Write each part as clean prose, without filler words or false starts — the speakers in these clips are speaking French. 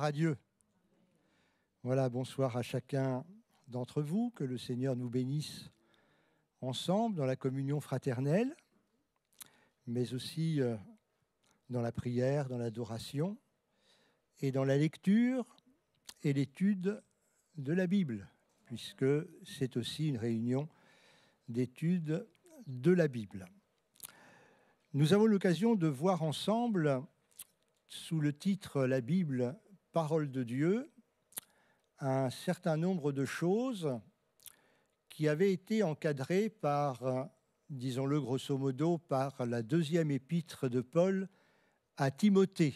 à Dieu. Voilà, bonsoir à chacun d'entre vous, que le Seigneur nous bénisse ensemble dans la communion fraternelle, mais aussi dans la prière, dans l'adoration et dans la lecture et l'étude de la Bible, puisque c'est aussi une réunion d'étude de la Bible. Nous avons l'occasion de voir ensemble, sous le titre « La Bible, parole de Dieu », un certain nombre de choses qui avaient été encadrées par, disons-le grosso modo, par la deuxième épître de Paul à Timothée,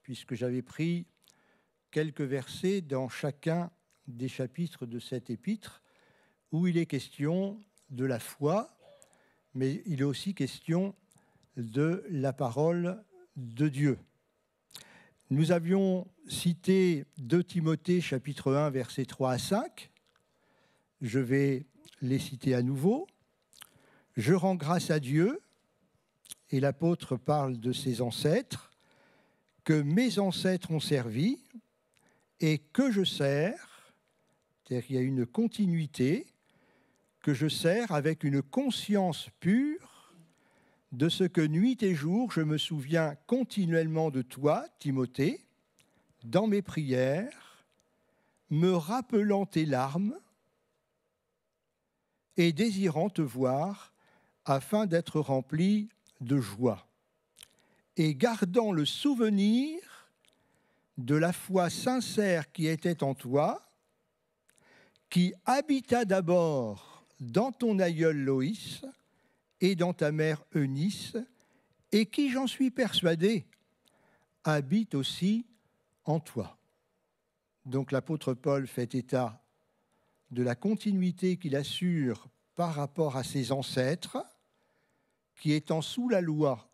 puisque j'avais pris quelques versets dans chacun des chapitres de cette épître, où il est question de la foi, mais il est aussi question de la parole de Dieu. Nous avions cité 2 Timothée, chapitre 1, versets 3 à 5. Je vais les citer à nouveau. « Je rends grâce à Dieu », et l'apôtre parle de ses ancêtres, « que mes ancêtres ont servi et que je sers », c'est-à-dire qu'il y a une continuité, « que je sers avec une conscience pure, de ce que nuit et jour je me souviens continuellement de toi, Timothée, dans mes prières, me rappelant tes larmes et désirant te voir afin d'être rempli de joie, et gardant le souvenir de la foi sincère qui était en toi, qui habita d'abord dans ton aïeul Loïs et dans ta mère Eunice, et qui, j'en suis persuadé, habite aussi en toi. » Donc l'apôtre Paul fait état de la continuité qu'il assure par rapport à ses ancêtres, qui étant sous la loi,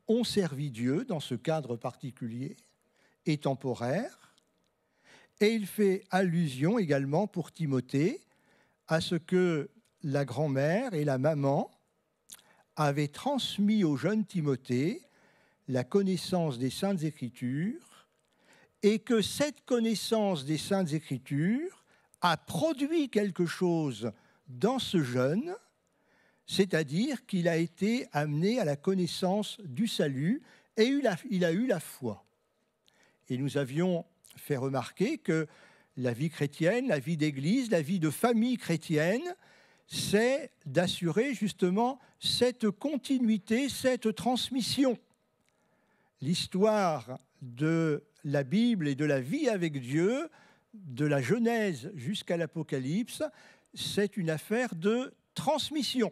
ont servi Dieu dans ce cadre particulier et temporaire, et il fait allusion également pour Timothée à ce que la grand-mère et la maman avaient transmis au jeune Timothée la connaissance des Saintes Écritures et que cette connaissance des Saintes Écritures a produit quelque chose dans ce jeune, c'est-à-dire qu'il a été amené à la connaissance du salut et il a eu la foi. Et nous avions fait remarquer que la vie chrétienne, la vie d'église, la vie de famille chrétienne, c'est d'assurer justement cette continuité, cette transmission. L'histoire de la Bible et de la vie avec Dieu, de la Genèse jusqu'à l'Apocalypse, c'est une affaire de transmission.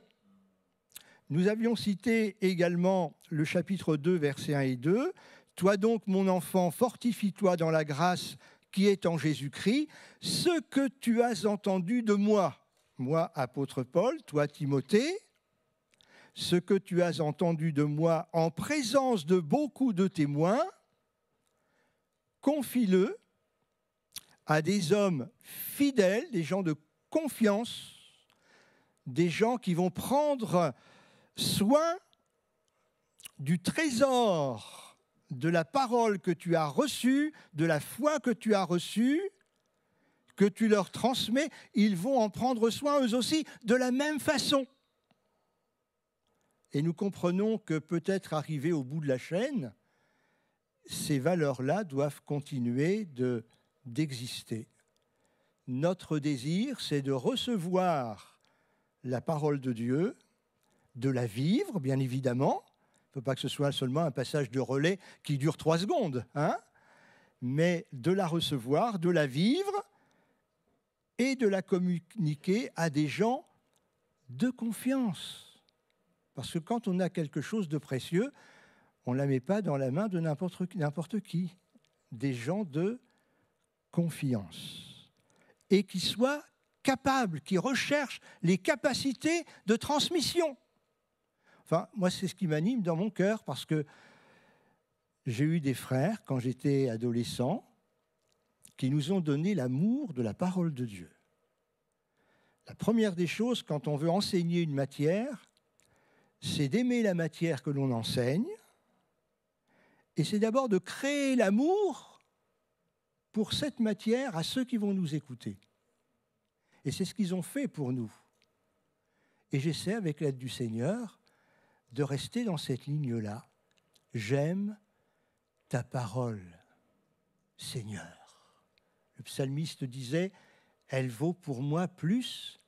Nous avions cité également le chapitre 2, versets 1 et 2. « Toi donc, mon enfant, fortifie-toi dans la grâce qui est en Jésus-Christ, ce que tu as entendu de moi. » Moi, apôtre Paul, toi, Timothée, ce que tu as entendu de moi en présence de beaucoup de témoins, confie-le à des hommes fidèles, des gens de confiance, des gens qui vont prendre soin du trésor de la parole que tu as reçue, de la foi que tu as reçue, que tu leur transmets, ils vont en prendre soin eux aussi de la même façon. Et nous comprenons que peut-être arrivé au bout de la chaîne, ces valeurs-là doivent continuer d'exister. Notre désir, c'est de recevoir la parole de Dieu, de la vivre, bien évidemment. Il ne faut pas que ce soit seulement un passage de relais qui dure 3 secondes, mais de la recevoir, de la vivre, et de la communiquer à des gens de confiance. Parce que quand on a quelque chose de précieux, on ne la met pas dans la main de n'importe qui. Des gens de confiance. Et qui soient capables, qui recherchent les capacités de transmission. Enfin, moi, c'est ce qui m'anime dans mon cœur, parce que j'ai eu des frères, quand j'étais adolescent, qui nous ont donné l'amour de la parole de Dieu. La première des choses, quand on veut enseigner une matière, c'est d'aimer la matière que l'on enseigne, et c'est d'abord de créer l'amour pour cette matière à ceux qui vont nous écouter. Et c'est ce qu'ils ont fait pour nous. Et j'essaie, avec l'aide du Seigneur, de rester dans cette ligne-là. J'aime ta parole, Seigneur. Le psalmiste disait, elle vaut pour moi plus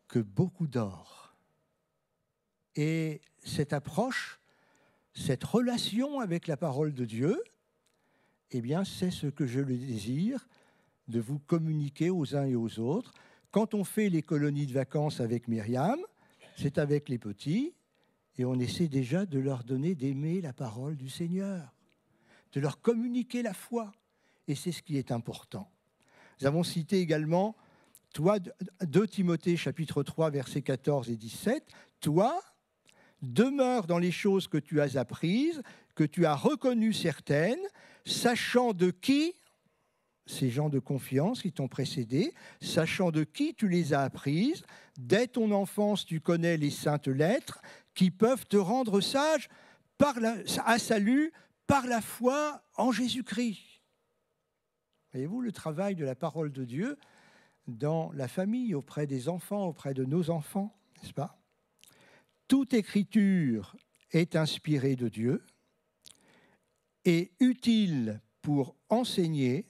que beaucoup d'or. Et cette approche, cette relation avec la parole de Dieu, eh bien, c'est ce que je le désire, de vous communiquer aux uns et aux autres. Quand on fait les colonies de vacances avec Myriam, c'est avec les petits, et on essaie déjà de leur donner d'aimer la parole du Seigneur, de leur communiquer la foi, et c'est ce qui est important. Nous avons cité également, toi, 2 Timothée chapitre 3, versets 14 et 17, toi, demeure dans les choses que tu as apprises, que tu as reconnues certaines, sachant de qui, ces gens de confiance qui t'ont précédé, sachant de qui tu les as apprises, dès ton enfance tu connais les saintes lettres qui peuvent te rendre sage à salut par la foi en Jésus-Christ. Voyez-vous le travail de la parole de Dieu dans la famille, auprès des enfants, auprès de nos enfants, n'est-ce pas ? Toute écriture est inspirée de Dieu et utile pour enseigner,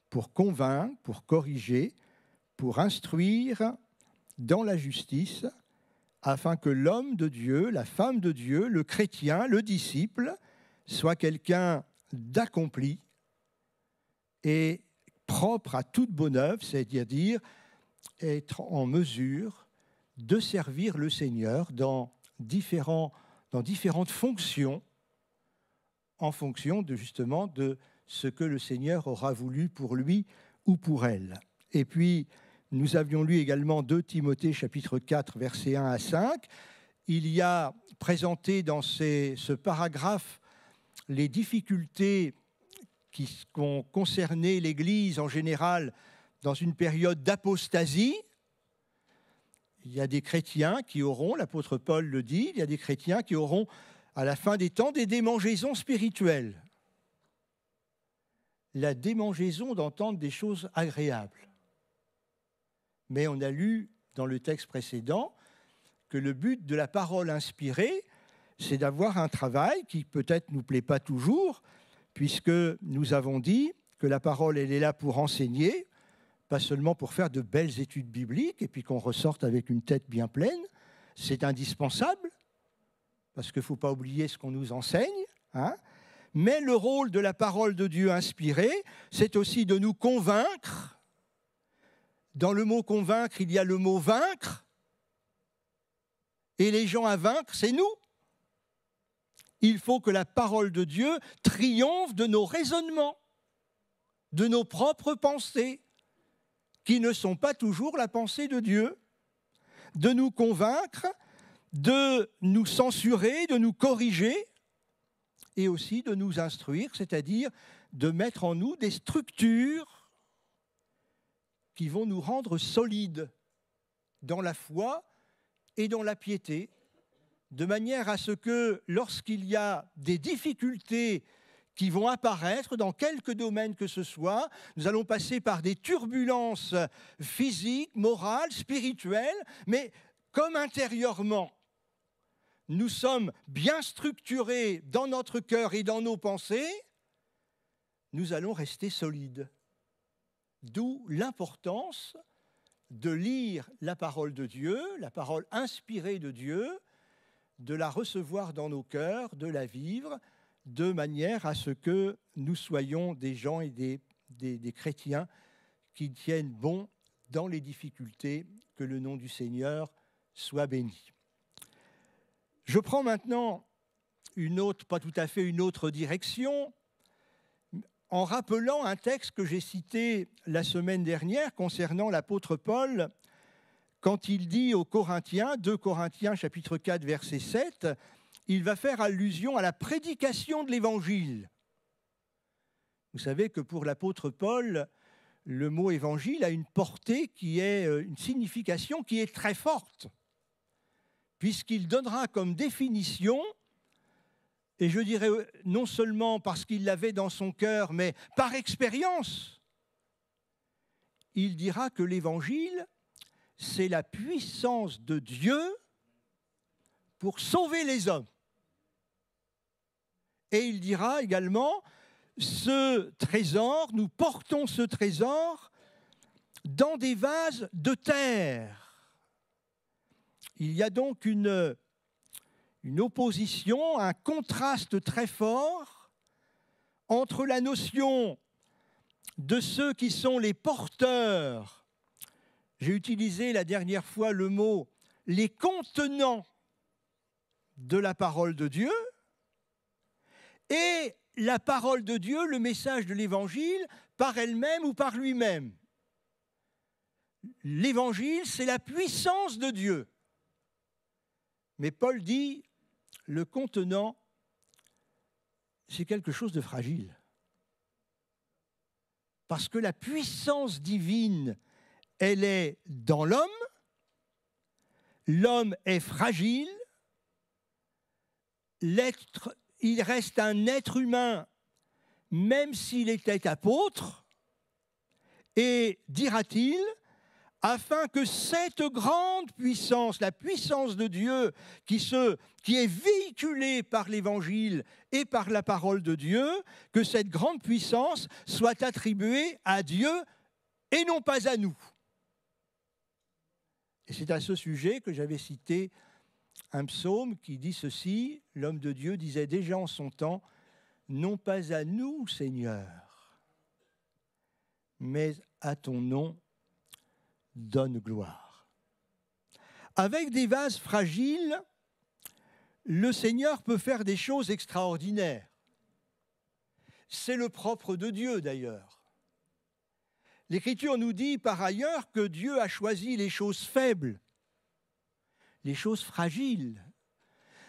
pour convaincre, pour corriger, pour instruire dans la justice, afin que l'homme de Dieu, la femme de Dieu, le chrétien, le disciple, soit quelqu'un d'accompli et propre à toute bonne œuvre, c'est-à-dire être en mesure de servir le Seigneur dans différentes fonctions, en fonction justement de ce que le Seigneur aura voulu pour lui ou pour elle. Et puis, nous avions lu également 2 Timothée chapitre 4, versets 1 à 5. Il y a présenté dans ce paragraphe les difficultés qui ont concerné l'Église en général dans une période d'apostasie. Il y a des chrétiens qui auront, l'apôtre Paul le dit, il y a des chrétiens qui auront à la fin des temps des démangeaisons spirituelles. La démangeaison d'entendre des choses agréables. Mais on a lu dans le texte précédent que le but de la parole inspirée, c'est d'avoir un travail qui peut-être ne nous plaît pas toujours, puisque nous avons dit que la parole, elle est là pour enseigner, pas seulement pour faire de belles études bibliques et puis qu'on ressorte avec une tête bien pleine. C'est indispensable, parce qu'il ne faut pas oublier ce qu'on nous enseigne, hein. Mais le rôle de la parole de Dieu inspirée, c'est aussi de nous convaincre. Dans le mot convaincre, il y a le mot vaincre. Et les gens à vaincre, c'est nous. Il faut que la parole de Dieu triomphe de nos raisonnements, de nos propres pensées, qui ne sont pas toujours la pensée de Dieu, de nous convaincre, de nous censurer, de nous corriger, et aussi de nous instruire, c'est-à-dire de mettre en nous des structures qui vont nous rendre solides dans la foi et dans la piété, de manière à ce que lorsqu'il y a des difficultés qui vont apparaître dans quelque domaine que ce soit, nous allons passer par des turbulences physiques, morales, spirituelles, mais comme intérieurement, nous sommes bien structurés dans notre cœur et dans nos pensées, nous allons rester solides. D'où l'importance de lire la parole de Dieu, la parole inspirée de Dieu, de la recevoir dans nos cœurs, de la vivre, de manière à ce que nous soyons des gens et des chrétiens qui tiennent bon dans les difficultés, que le nom du Seigneur soit béni. Je prends maintenant pas tout à fait une autre direction, en rappelant un texte que j'ai cité la semaine dernière concernant l'apôtre Paul, quand il dit aux Corinthiens, 2 Corinthiens chapitre 4 verset 7, il va faire allusion à la prédication de l'Évangile. Vous savez que pour l'apôtre Paul, le mot évangile a une portée qui est une signification qui est très forte, puisqu'il donnera comme définition et je dirais non seulement parce qu'il l'avait dans son cœur, mais par expérience, il dira que l'Évangile, c'est la puissance de Dieu pour sauver les hommes. Et il dira également, ce trésor, nous portons ce trésor dans des vases de terre. Il y a donc une opposition, un contraste très fort entre la notion de ceux qui sont les porteurs, j'ai utilisé la dernière fois le mot, les contenants de la parole de Dieu, et la parole de Dieu, le message de l'Évangile, par elle-même ou par lui-même. L'Évangile, c'est la puissance de Dieu. Mais Paul dit, le contenant, c'est quelque chose de fragile. Parce que la puissance divine, elle est dans l'homme, l'homme est fragile, l'être, il reste un être humain, même s'il était apôtre, et dira-t-il, afin que cette grande puissance, la puissance de Dieu qui est véhiculée par l'Évangile et par la parole de Dieu, que cette grande puissance soit attribuée à Dieu et non pas à nous. Et c'est à ce sujet que j'avais cité un psaume qui dit ceci, l'homme de Dieu disait déjà en son temps, non pas à nous, Seigneur, mais à ton nom, donne gloire. Avec des vases fragiles, le Seigneur peut faire des choses extraordinaires. C'est le propre de Dieu d'ailleurs. L'Écriture nous dit par ailleurs que Dieu a choisi les choses faibles, les choses fragiles,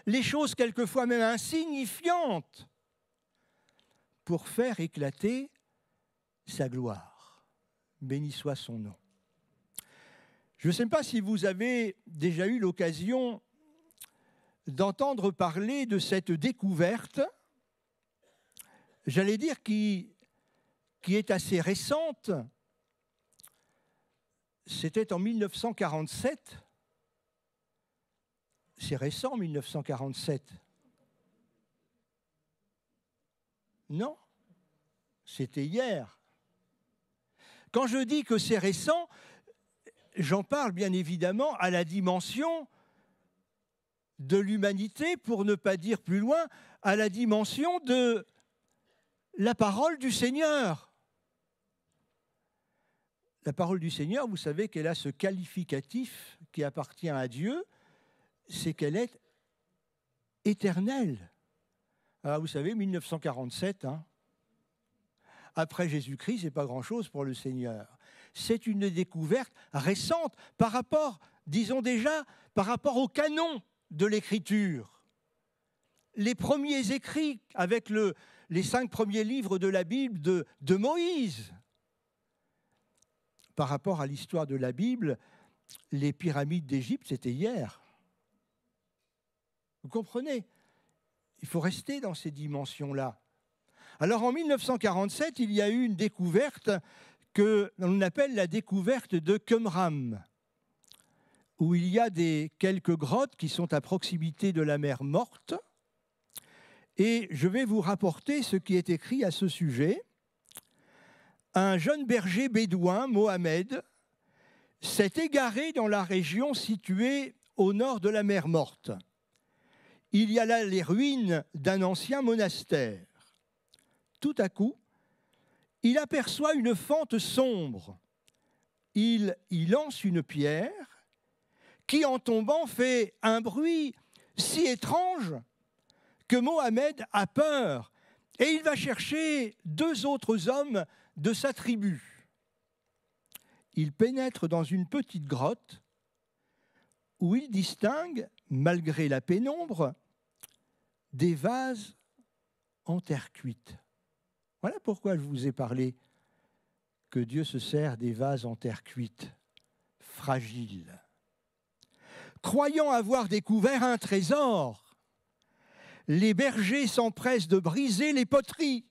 les choses quelquefois même insignifiantes, pour faire éclater sa gloire. Béni soit son nom. Je ne sais pas si vous avez déjà eu l'occasion d'entendre parler de cette découverte, j'allais dire qui est assez récente. C'était en 1947. C'est récent, 1947. Non, c'était hier. Quand je dis que c'est récent, j'en parle bien évidemment à la dimension de l'humanité, pour ne pas dire plus loin, à la dimension de la parole du Seigneur. La parole du Seigneur, vous savez qu'elle a ce qualificatif qui appartient à Dieu, c'est qu'elle est éternelle. Alors vous savez, 1947, après Jésus-Christ, ce n'est pas grand-chose pour le Seigneur. C'est une découverte récente par rapport, disons déjà, par rapport au canon de l'Écriture. Les premiers écrits avec les 5 premiers livres de la Bible de Moïse. Par rapport à l'histoire de la Bible, les pyramides d'Égypte, c'était hier. Vous comprenez? Il faut rester dans ces dimensions-là. Alors en 1947, il y a eu une découverte qu'on appelle la découverte de Qumran, où il y a quelques grottes qui sont à proximité de la mer Morte. Et je vais vous rapporter ce qui est écrit à ce sujet. Un jeune berger bédouin, Mohamed, s'est égaré dans la région située au nord de la mer Morte. Il y a là les ruines d'un ancien monastère. Tout à coup, il aperçoit une fente sombre. Il y lance une pierre qui, en tombant, fait un bruit si étrange que Mohamed a peur et il va chercher 2 autres hommes de sa tribu. Il pénètre dans une petite grotte où il distingue, malgré la pénombre, des vases en terre cuite. Voilà pourquoi je vous ai parlé que Dieu se sert des vases en terre cuite, fragiles. Croyant avoir découvert un trésor, les bergers s'empressent de briser les poteries.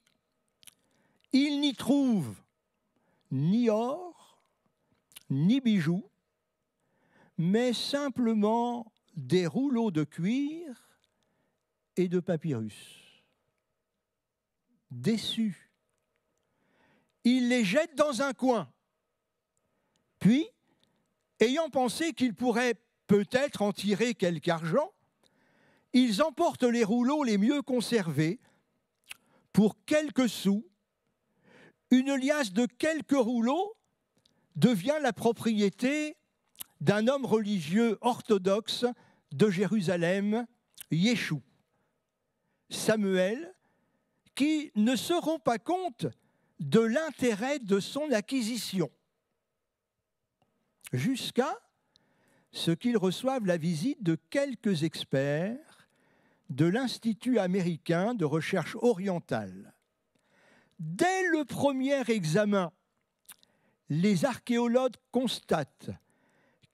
Ils n'y trouvent ni or, ni bijoux, mais simplement des rouleaux de cuir et de papyrus. Déçus, ils les jettent dans un coin. Puis, ayant pensé qu'ils pourraient peut-être en tirer quelque argent, ils emportent les rouleaux les mieux conservés pour quelques sous. Une liasse de quelques rouleaux devient la propriété d'un homme religieux orthodoxe de Jérusalem, Yeshua, Samuel, qui ne se rend pas compte de l'intérêt de son acquisition, jusqu'à ce qu'ils reçoivent la visite de quelques experts de l'Institut américain de recherche orientale. Dès le premier examen, les archéologues constatent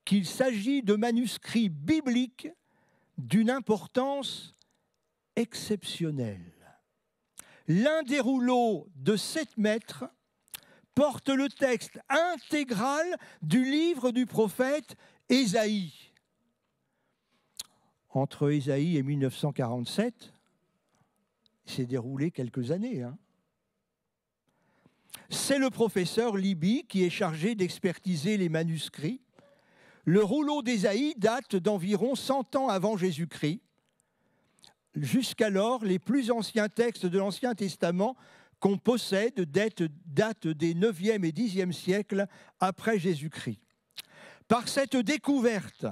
qu'il s'agit de manuscrits bibliques d'une importance exceptionnelle. L'un des rouleaux de 7 mètres porte le texte intégral du livre du prophète Ésaïe. Entre Ésaïe et 1947, il s'est déroulé quelques années. C'est le professeur Libby qui est chargé d'expertiser les manuscrits. Le rouleau d'Ésaïe date d'environ 100 ans avant Jésus-Christ. Jusqu'alors, les plus anciens textes de l'Ancien Testament qu'on possède datent des 9e et 10e siècles après Jésus-Christ. Par cette découverte,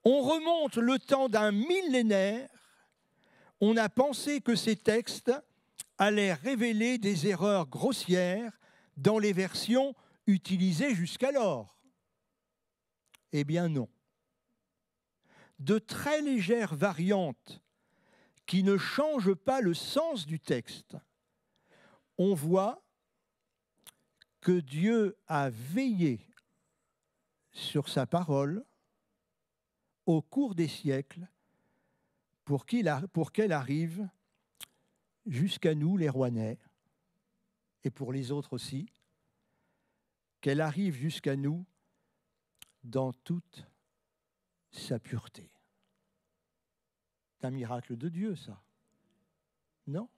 on remonte le temps d'un millénaire. On a pensé que ces textes allaient révéler des erreurs grossières dans les versions utilisées jusqu'alors. Eh bien non. De très légères variantes qui ne changent pas le sens du texte. On voit que Dieu a veillé sur sa parole au cours des siècles pour qu'elle arrive jusqu'à nous, les Rouennais, et pour les autres aussi, qu'elle arrive jusqu'à nous dans toute sa pureté. C'est un miracle de Dieu, ça. Non?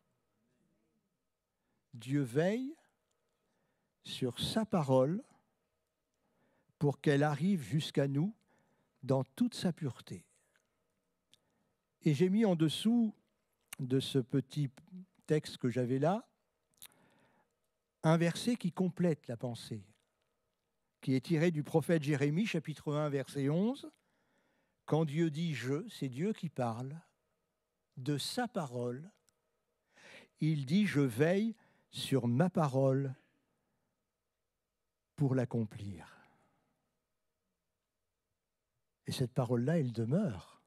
Dieu veille sur sa parole pour qu'elle arrive jusqu'à nous dans toute sa pureté. Et j'ai mis en dessous de ce petit texte que j'avais là un verset qui complète la pensée, qui est tiré du prophète Jérémie, chapitre 1, verset 11. Quand Dieu dit « je », c'est Dieu qui parle de sa parole. Il dit « je veille sur ma parole pour l'accomplir ». Et cette parole-là, elle demeure.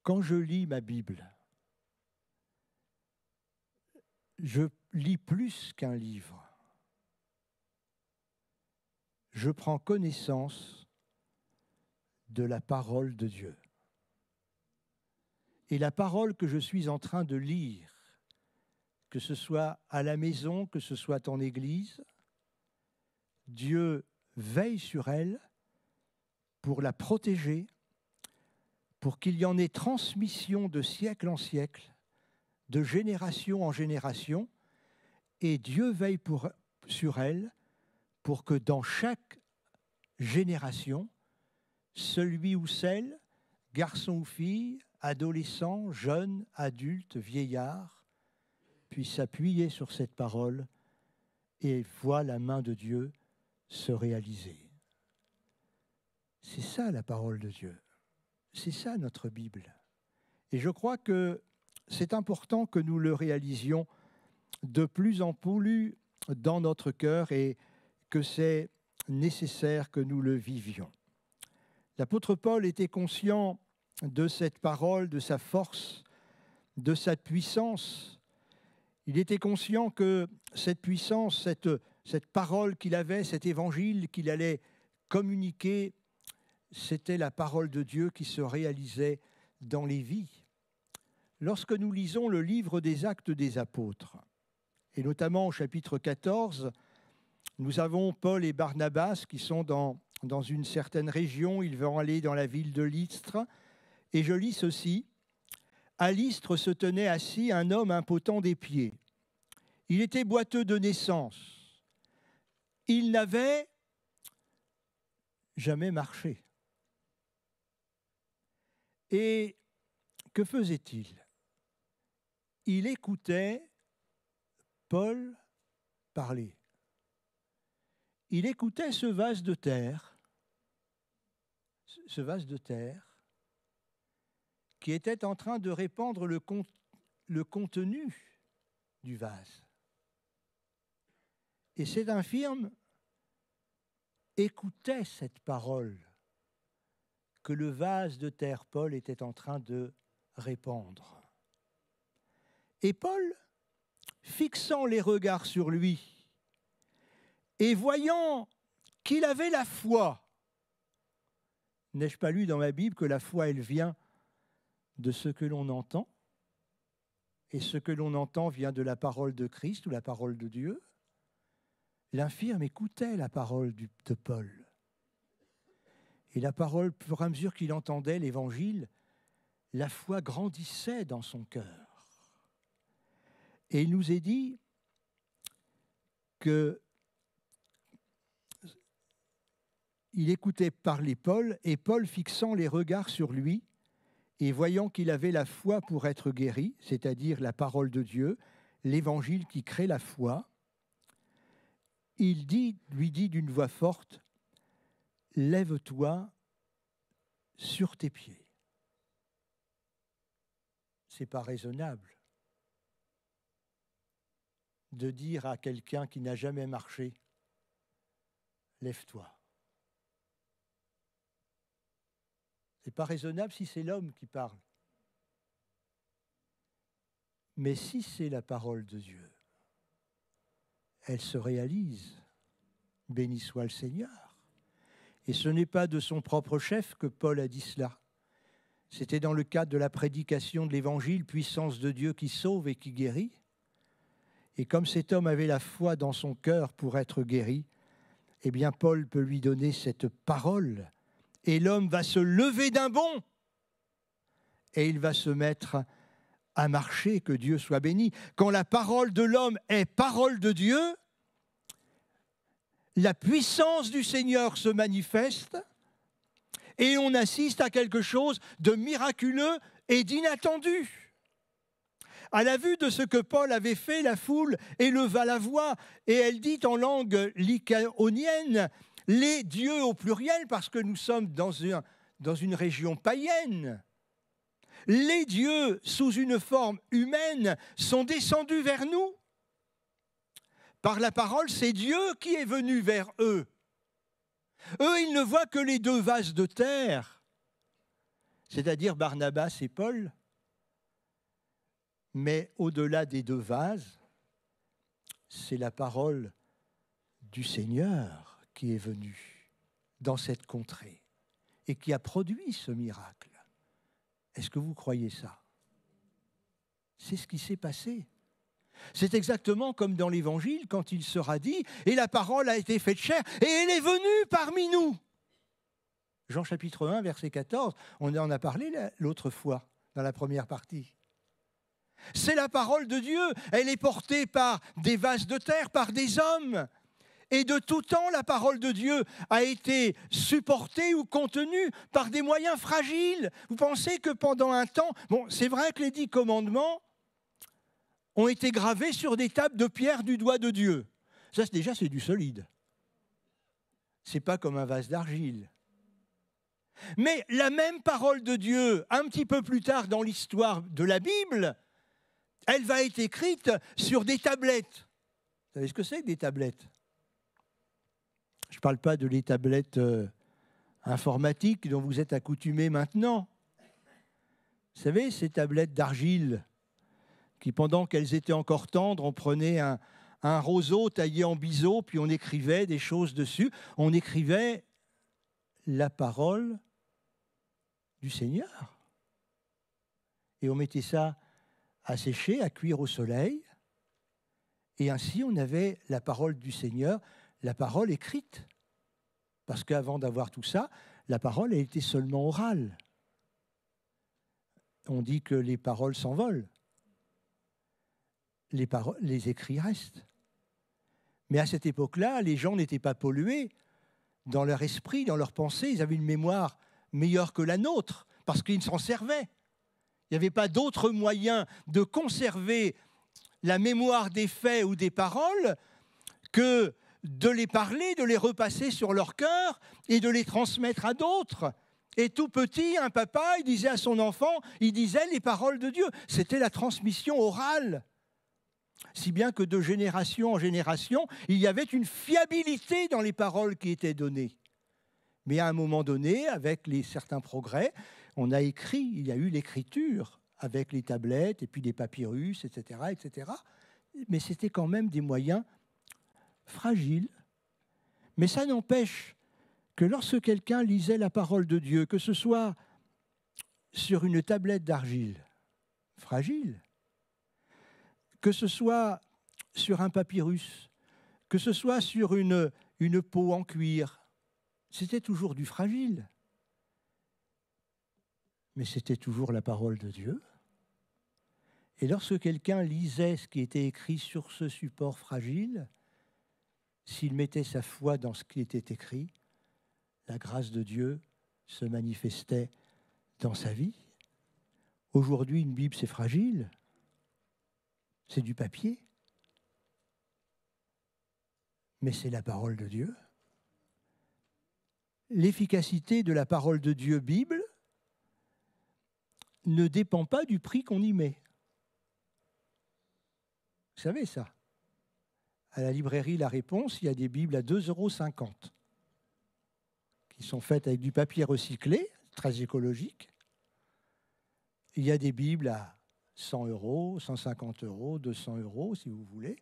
Quand je lis ma Bible, je lis plus qu'un livre. Je prends connaissance de la parole de Dieu. Et la parole que je suis en train de lire, que ce soit à la maison, que ce soit en église, Dieu veille sur elle pour la protéger, pour qu'il y en ait transmission de siècle en siècle, de génération en génération, et Dieu veille sur elle pour que dans chaque génération, celui ou celle, garçon ou fille, adolescent, jeune, adulte, vieillard, puisse s'appuyer sur cette parole et voir la main de Dieu se réaliser. C'est ça la parole de Dieu. C'est ça notre Bible. Et je crois que c'est important que nous le réalisions de plus en plus dans notre cœur et que c'est nécessaire que nous le vivions. L'apôtre Paul était conscient de cette parole, de sa force, de sa puissance. Il était conscient que cette puissance, cette parole qu'il avait, cet évangile qu'il allait communiquer, c'était la parole de Dieu qui se réalisait dans les vies. lorsque nous lisons le livre des Actes des Apôtres, et notamment au chapitre 14, nous avons Paul et Barnabas qui sont dans une certaine région, ils vont aller dans la ville de Lystre, et je lis ceci. À Lystre se tenait assis un homme impotent des pieds. Il était boiteux de naissance. Il n'avait jamais marché. Et que faisait-il? Il écoutait Paul parler. Il écoutait ce vase de terre qui était en train de répandre le contenu du vase. Et cet infirme écoutait cette parole que le vase de terre Paul était en train de répandre. Et Paul, fixant les regards sur lui et voyant qu'il avait la foi, n'ai-je pas lu dans ma Bible que la foi, elle vient de ce que l'on entend, et ce que l'on entend vient de la parole de Christ ou la parole de Dieu. L'infirme écoutait la parole de Paul. Et la parole, au fur et à mesure qu'il entendait l'Évangile, la foi grandissait dans son cœur. Et il nous est dit qu'il écoutait parler Paul, et Paul, fixant les regards sur lui, et voyant qu'il avait la foi pour être guéri, c'est-à-dire la parole de Dieu, l'Évangile qui crée la foi, il lui dit d'une voix forte, « Lève-toi sur tes pieds. » Ce n'est pas raisonnable de dire à quelqu'un qui n'a jamais marché, « Lève-toi. » Ce n'est pas raisonnable si c'est l'homme qui parle. Mais si c'est la parole de Dieu, elle se réalise. Béni soit le Seigneur. Et ce n'est pas de son propre chef que Paul a dit cela. C'était dans le cadre de la prédication de l'Évangile, puissance de Dieu qui sauve et qui guérit. Et comme cet homme avait la foi dans son cœur pour être guéri, eh bien Paul peut lui donner cette parole. Et l'homme va se lever d'un bond et il va se mettre à marcher, que Dieu soit béni. Quand la parole de l'homme est parole de Dieu, la puissance du Seigneur se manifeste et on assiste à quelque chose de miraculeux et d'inattendu. À la vue de ce que Paul avait fait, la foule éleva la voix et elle dit en langue lycaonienne, les dieux au pluriel, parce que nous sommes dans une région païenne. Les dieux, sous une forme humaine, sont descendus vers nous. Par la parole, c'est Dieu qui est venu vers eux. Eux, ils ne voient que les deux vases de terre, c'est-à-dire Barnabas et Paul. Mais au-delà des deux vases, c'est la parole du Seigneur qui est venue dans cette contrée et qui a produit ce miracle. Est-ce que vous croyez ça? C'est ce qui s'est passé. C'est exactement comme dans l'Évangile, quand il sera dit « Et la parole a été faite chair, et elle est venue parmi nous ». Jean chapitre 1, verset 14, on en a parlé l'autre fois, dans la première partie. C'est la parole de Dieu, elle est portée par des vases de terre, par des hommes. Et de tout temps, la parole de Dieu a été supportée ou contenue par des moyens fragiles. Vous pensez que pendant un temps, c'est vrai que les 10 commandements ont été gravés sur des tables de pierre du doigt de Dieu. Ça, déjà, c'est du solide. Ce n'est pas comme un vase d'argile. Mais la même parole de Dieu, un petit peu plus tard dans l'histoire de la Bible, elle va être écrite sur des tablettes. Vous savez ce que c'est que des tablettes? Je ne parle pas de les tablettes informatiques dont vous êtes accoutumés maintenant. Vous savez, ces tablettes d'argile qui, pendant qu'elles étaient encore tendres, on prenait un roseau taillé en biseau, puis on écrivait des choses dessus. On écrivait la parole du Seigneur. Et on mettait ça à sécher, à cuire au soleil. Et ainsi, on avait la parole du Seigneur, la parole écrite. Parce qu'avant d'avoir tout ça, la parole a été seulement orale. On dit que les paroles s'envolent. Les écrits restent. Mais à cette époque-là, les gens n'étaient pas pollués dans leur esprit, dans leur pensée. Ils avaient une mémoire meilleure que la nôtre, parce qu'ils s'en servaient. Il n'y avait pas d'autre moyen de conserver la mémoire des faits ou des paroles que de les parler, de les repasser sur leur cœur et de les transmettre à d'autres. Et tout petit, un papa, il disait à son enfant, il disait les paroles de Dieu. C'était la transmission orale. Si bien que de génération en génération, il y avait une fiabilité dans les paroles qui étaient données. Mais à un moment donné, avec certains progrès, on a écrit, il y a eu l'écriture avec les tablettes et puis des papyrus, etc., etc. Mais c'était quand même des moyens fragiles. Mais ça n'empêche que lorsque quelqu'un lisait la parole de Dieu, que ce soit sur une tablette d'argile, fragile, que ce soit sur un papyrus, que ce soit sur une peau en cuir, c'était toujours du fragile. Mais c'était toujours la parole de Dieu. Et lorsque quelqu'un lisait ce qui était écrit sur ce support fragile, s'il mettait sa foi dans ce qui était écrit, la grâce de Dieu se manifestait dans sa vie. Aujourd'hui, une Bible, c'est fragile. C'est du papier. Mais c'est la parole de Dieu. L'efficacité de la parole de Dieu, Bible, ne dépend pas du prix qu'on y met. Vous savez ça? À la librairie La Réponse, il y a des Bibles à 2,50 € qui sont faites avec du papier recyclé, très écologique. Il y a des Bibles à 100 €, 150 €, 200 € si vous voulez.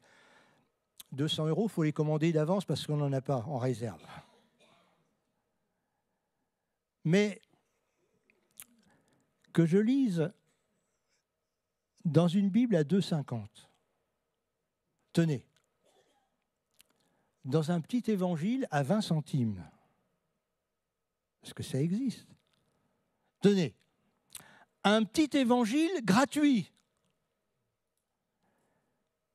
200 €, il faut les commander d'avance parce qu'on n'en a pas en réserve. Mais que je lise dans une Bible à 2,50 €, tenez, dans un petit évangile à 20 centimes, parce que ça existe, tenez, un petit évangile gratuit.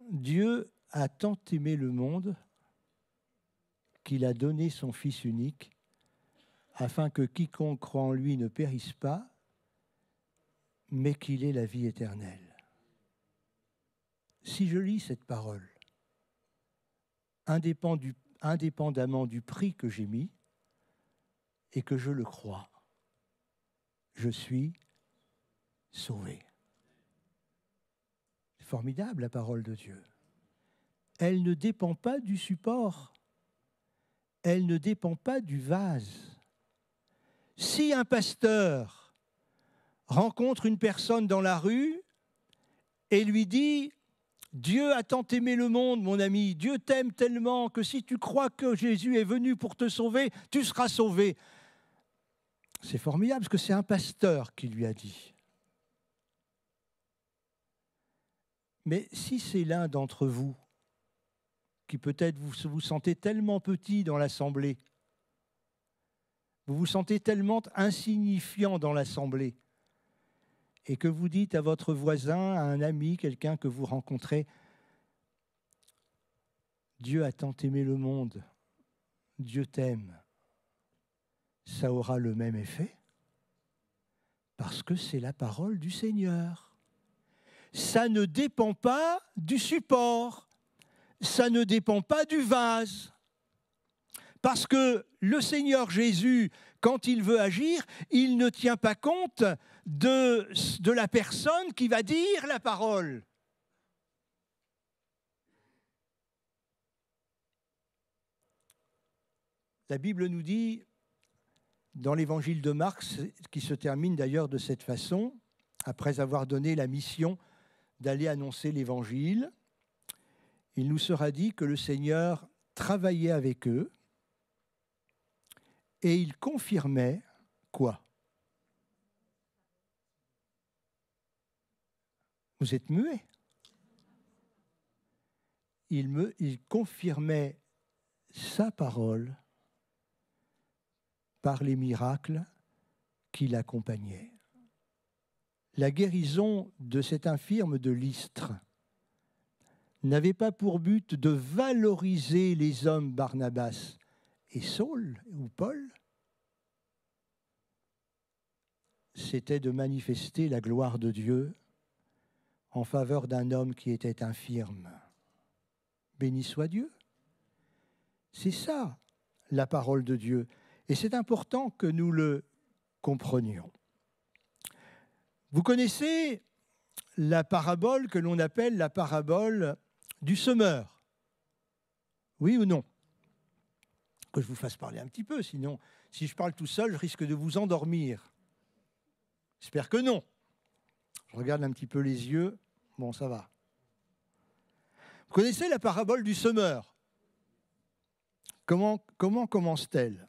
Dieu a tant aimé le monde qu'il a donné son Fils unique afin que quiconque croit en lui ne périsse pas, mais qu'il ait la vie éternelle. Si je lis cette parole, indépendamment du prix que j'ai mis, et que je le crois, je suis sauvé. C'est formidable la parole de Dieu. Elle ne dépend pas du support. Elle ne dépend pas du vase. Si un pasteur rencontre une personne dans la rue et lui dit « Dieu a tant aimé le monde, mon ami, Dieu t'aime tellement que si tu crois que Jésus est venu pour te sauver, tu seras sauvé. » C'est formidable parce que c'est un pasteur qui lui a dit. Mais si c'est l'un d'entre vous qui peut-être vous sentez tellement petit dans l'assemblée, vous vous sentez tellement insignifiant dans l'assemblée, et que vous dites à votre voisin, à un ami, quelqu'un que vous rencontrez, Dieu a tant aimé le monde, Dieu t'aime, ça aura le même effet, parce que c'est la parole du Seigneur. Ça ne dépend pas du support, ça ne dépend pas du vase. Parce que le Seigneur Jésus, quand il veut agir, il ne tient pas compte de la personne qui va dire la parole. La Bible nous dit, dans l'évangile de Marc, qui se termine d'ailleurs de cette façon, après avoir donné la mission d'aller annoncer l'évangile, il nous sera dit que le Seigneur travaillait avec eux et il confirmait quoi? Vous êtes muets. Il confirmait sa parole par les miracles qui l'accompagnaient. La guérison de cet infirme de Lystre n'avait pas pour but de valoriser les hommes Barnabas et Saul ou Paul, c'était de manifester la gloire de Dieu en faveur d'un homme qui était infirme. Béni soit Dieu. C'est ça, la parole de Dieu. Et c'est important que nous le comprenions. Vous connaissez la parabole que l'on appelle la parabole du semeur. Oui ou non? Que je vous fasse parler un petit peu, sinon, si je parle tout seul, je risque de vous endormir. J'espère que non. Je regarde un petit peu les yeux. Bon, ça va. Vous connaissez la parabole du semeur? Comment commence-t-elle?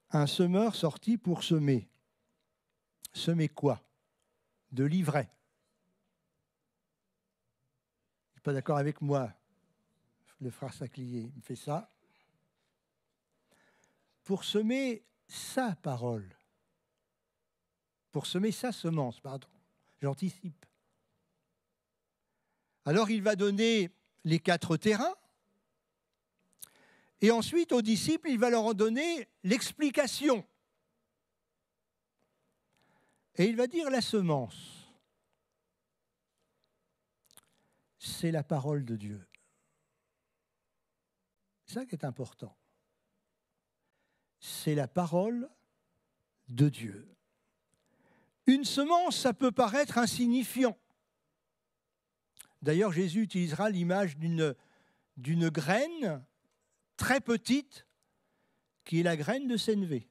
Un semeur sortit pour semer. Semer quoi? De l'ivraie. Vous n'êtes pas d'accord avec moi? Le frère Saclier me fait ça. Pour semer sa parole. Pour semer sa semence, pardon. J'anticipe. Alors il va donner les 4 terrains. Et ensuite, aux disciples, il va leur en donner l'explication. Et il va dire la semence, c'est la parole de Dieu. C'est ça qui est important. C'est la parole de Dieu. Une semence, ça peut paraître insignifiant. D'ailleurs, Jésus utilisera l'image d'une graine très petite, qui est la graine de sénévé.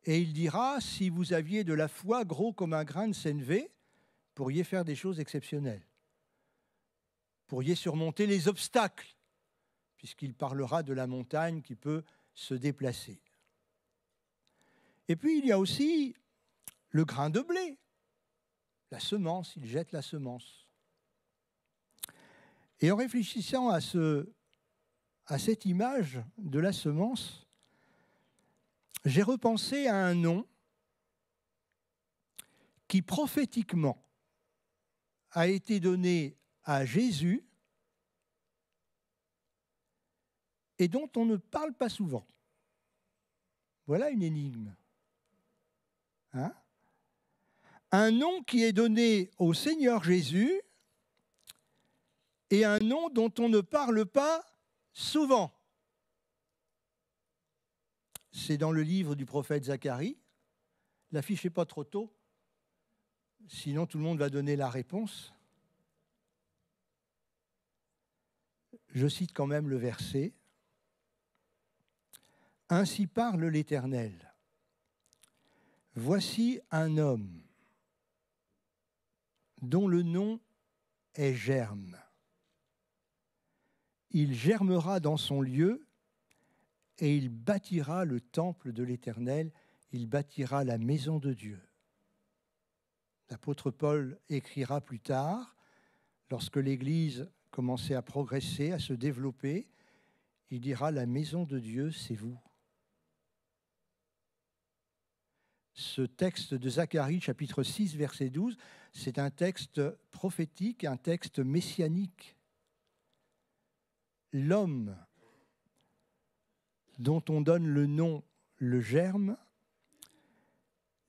Et il dira, si vous aviez de la foi gros comme un grain de sénévé, vous pourriez faire des choses exceptionnelles. Vous pourriez surmonter les obstacles, puisqu'il parlera de la montagne qui peut se déplacer. Et puis, il y a aussi le grain de blé, la semence, il jette la semence. Et en réfléchissant à cette image de la semence, j'ai repensé à un nom qui prophétiquement a été donné à Jésus et dont on ne parle pas souvent. Voilà une énigme. Hein? Un nom qui est donné au Seigneur Jésus et un nom dont on ne parle pas souvent. C'est dans le livre du prophète Zacharie. L'affichez pas trop tôt, sinon tout le monde va donner la réponse. Je cite quand même le verset. « Ainsi parle l'Éternel. Voici un homme dont le nom est Germe. Il germera dans son lieu et il bâtira le temple de l'Éternel, il bâtira la maison de Dieu. » L'apôtre Paul écrira plus tard, lorsque l'Église commençait à progresser, à se développer, il dira « La maison de Dieu, c'est vous ». Ce texte de Zacharie, chapitre 6, verset 12, c'est un texte prophétique, un texte messianique. L'homme dont on donne le nom, le germe,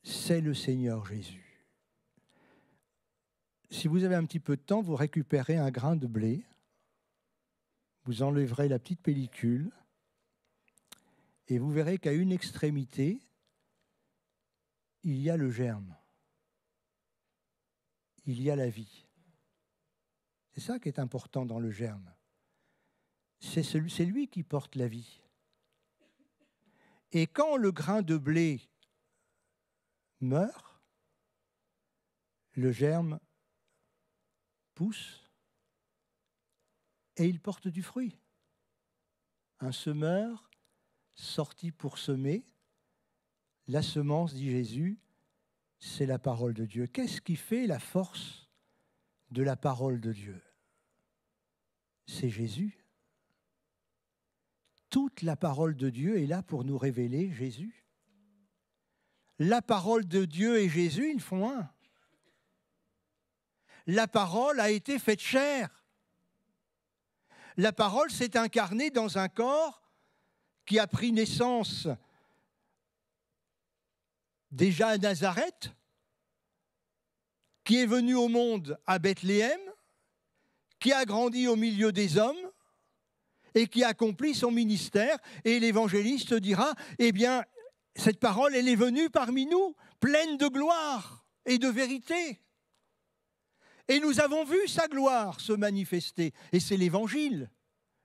c'est le Seigneur Jésus. Si vous avez un petit peu de temps, vous récupérez un grain de blé, vous enlèverez la petite pellicule et vous verrez qu'à une extrémité, il y a le germe. Il y a la vie. C'est ça qui est important dans le germe. C'est lui qui porte la vie. Et quand le grain de blé meurt, le germe pousse et il porte du fruit. Un semeur sorti pour semer, La semence, dit Jésus, c'est la parole de Dieu. Qu'est-ce qui fait la force de la parole de Dieu? C'est Jésus. Toute la parole de Dieu est là pour nous révéler Jésus. La parole de Dieu et Jésus, ils font un. La parole a été faite chair. La parole s'est incarnée dans un corps qui a pris naissance déjà à Nazareth, qui est venu au monde à Bethléem, qui a grandi au milieu des hommes et qui accomplit son ministère. Et l'évangéliste dira, eh bien, cette parole, elle est venue parmi nous, pleine de gloire et de vérité. Et nous avons vu sa gloire se manifester. Et c'est l'évangile,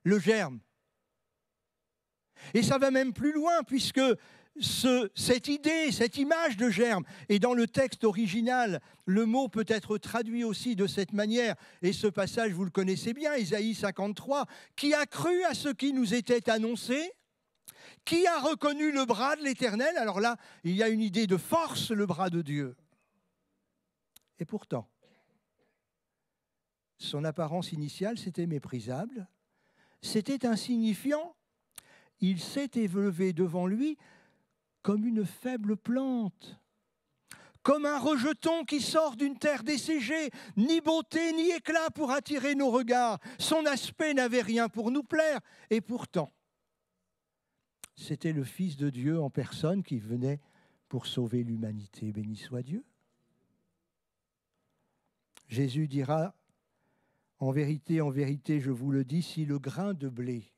le germe. Et ça va même plus loin, puisque cette idée, cette image de germe, et dans le texte original, le mot peut être traduit aussi de cette manière, et ce passage, vous le connaissez bien, Isaïe 53, qui a cru à ce qui nous était annoncé, qui a reconnu le bras de l'Éternel. Alors là, il y a une idée de force, le bras de Dieu. Et pourtant, son apparence initiale, c'était méprisable, c'était insignifiant. Il s'est élevé devant lui comme une faible plante, comme un rejeton qui sort d'une terre desséchée, ni beauté ni éclat pour attirer nos regards. Son aspect n'avait rien pour nous plaire, et pourtant, c'était le Fils de Dieu en personne qui venait pour sauver l'humanité. Béni soit Dieu. Jésus dira, en vérité, je vous le dis, si le grain de blé,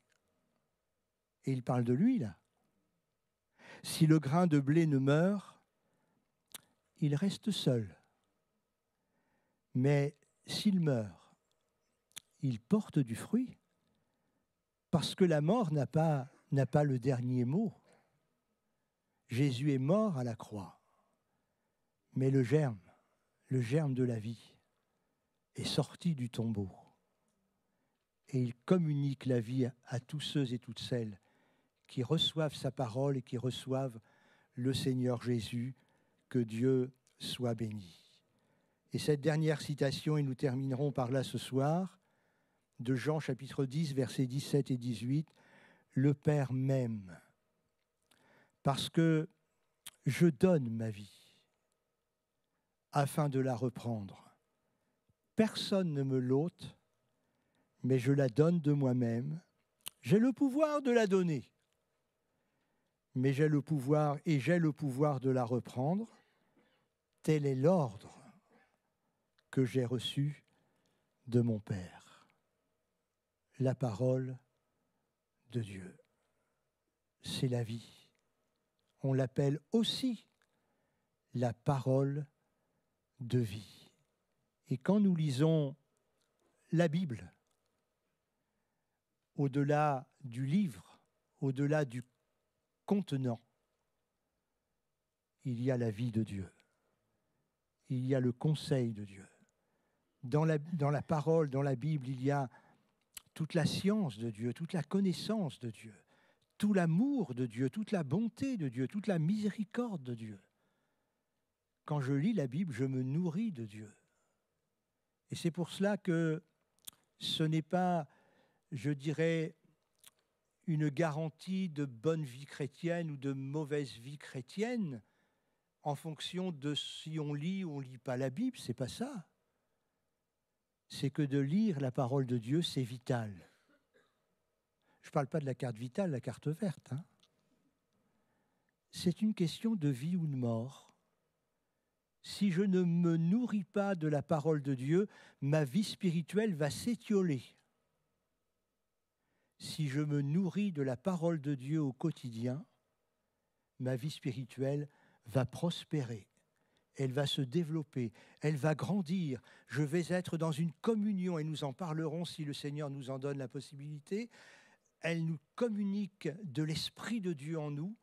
et il parle de lui là, si le grain de blé ne meurt, il reste seul. Mais s'il meurt, il porte du fruit, parce que la mort n'a pas le dernier mot. Jésus est mort à la croix, mais le germe de la vie, est sorti du tombeau. Et il communique la vie à tous ceux et toutes celles qui reçoivent sa parole et qui reçoivent le Seigneur Jésus. Que Dieu soit béni. Et cette dernière citation, et nous terminerons par là ce soir, de Jean chapitre 10, versets 17 et 18, « Le Père m'aime, parce que je donne ma vie, afin de la reprendre. Personne ne me l'ôte, mais je la donne de moi-même. J'ai le pouvoir de la donner, mais j'ai le pouvoir de la reprendre. Tel est l'ordre que j'ai reçu de mon Père. » La parole de Dieu, c'est la vie. On l'appelle aussi la parole de vie. Et quand nous lisons la Bible, au-delà du livre, au-delà du contenant, il y a la vie de Dieu. Il y a le conseil de Dieu. Dans la parole, dans la Bible, il y a toute la science de Dieu, toute la connaissance de Dieu, tout l'amour de Dieu, toute la bonté de Dieu, toute la miséricorde de Dieu. Quand je lis la Bible, je me nourris de Dieu. Et c'est pour cela que ce n'est pas, je dirais, une garantie de bonne vie chrétienne ou de mauvaise vie chrétienne en fonction de si on lit ou on ne lit pas la Bible. C'est pas ça. C'est que de lire la parole de Dieu, c'est vital. Je ne parle pas de la carte vitale, la carte verte. C'est une question de vie ou de mort. Si je ne me nourris pas de la parole de Dieu, ma vie spirituelle va s'étioler. Si je me nourris de la parole de Dieu au quotidien, ma vie spirituelle va prospérer. Elle va se développer, elle va grandir. Je vais être dans une communion, et nous en parlerons si le Seigneur nous en donne la possibilité. Elle nous communique de l'Esprit de Dieu en nous,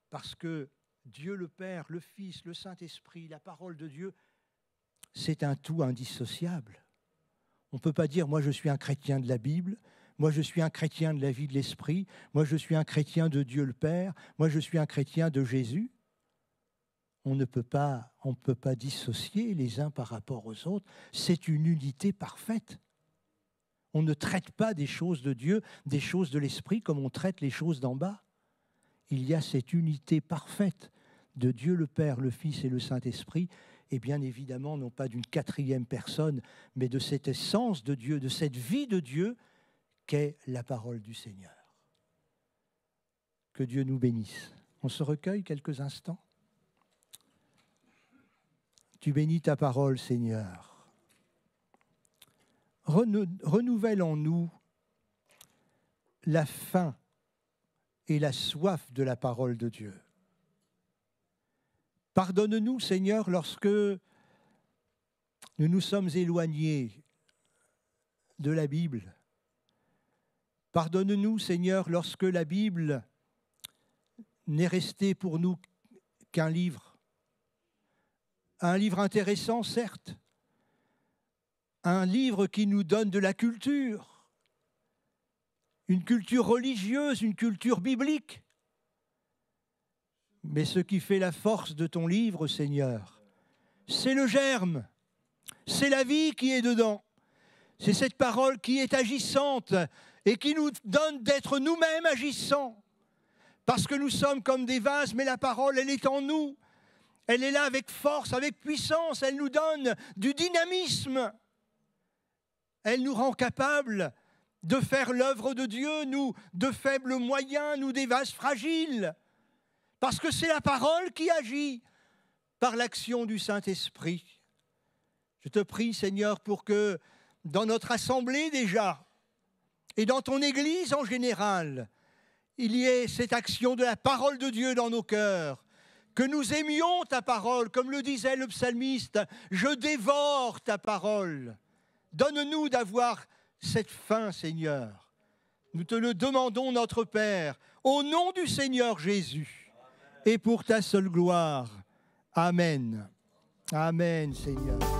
parce que Dieu le Père, le Fils, le Saint-Esprit, la parole de Dieu, c'est un tout indissociable. On ne peut pas dire « moi je suis un chrétien de la Bible », moi je suis un chrétien de la vie de l'Esprit, moi je suis un chrétien de Dieu le Père, moi je suis un chrétien de Jésus. on ne peut pas dissocier les uns par rapport aux autres. C'est une unité parfaite. On ne traite pas des choses de Dieu, des choses de l'Esprit, comme on traite les choses d'en bas. Il y a cette unité parfaite de Dieu le Père, le Fils et le Saint-Esprit, et bien évidemment, non pas d'une quatrième personne, mais de cette essence de Dieu, de cette vie de Dieu, qu'est la parole du Seigneur. Que Dieu nous bénisse. On se recueille quelques instants. Tu bénis ta parole, Seigneur. Renouvelle en nous la faim et la soif de la parole de Dieu. Pardonne-nous, Seigneur, lorsque nous nous sommes éloignés de la Bible. Pardonne-nous, Seigneur, lorsque la Bible n'est restée pour nous qu'un livre. Un livre intéressant, certes. Un livre qui nous donne de la culture. Une culture religieuse, une culture biblique. Mais ce qui fait la force de ton livre, Seigneur, c'est le germe, c'est la vie qui est dedans. C'est cette parole qui est agissante et qui nous donne d'être nous-mêmes agissants. Parce que nous sommes comme des vases, mais la parole, elle est en nous. Elle est là avec force, avec puissance. Elle nous donne du dynamisme. Elle nous rend capables de faire l'œuvre de Dieu, nous, de faibles moyens, nous, des vases fragiles. Parce que c'est la parole qui agit par l'action du Saint-Esprit. Je te prie, Seigneur, pour que dans notre assemblée déjà, et dans ton Église en général, il y ait cette action de la parole de Dieu dans nos cœurs, que nous aimions ta parole, comme le disait le psalmiste, « Je dévore ta parole ». Donne-nous d'avoir cette faim, Seigneur. Nous te le demandons, notre Père, au nom du Seigneur Jésus, et pour ta seule gloire. Amen. Amen, Seigneur.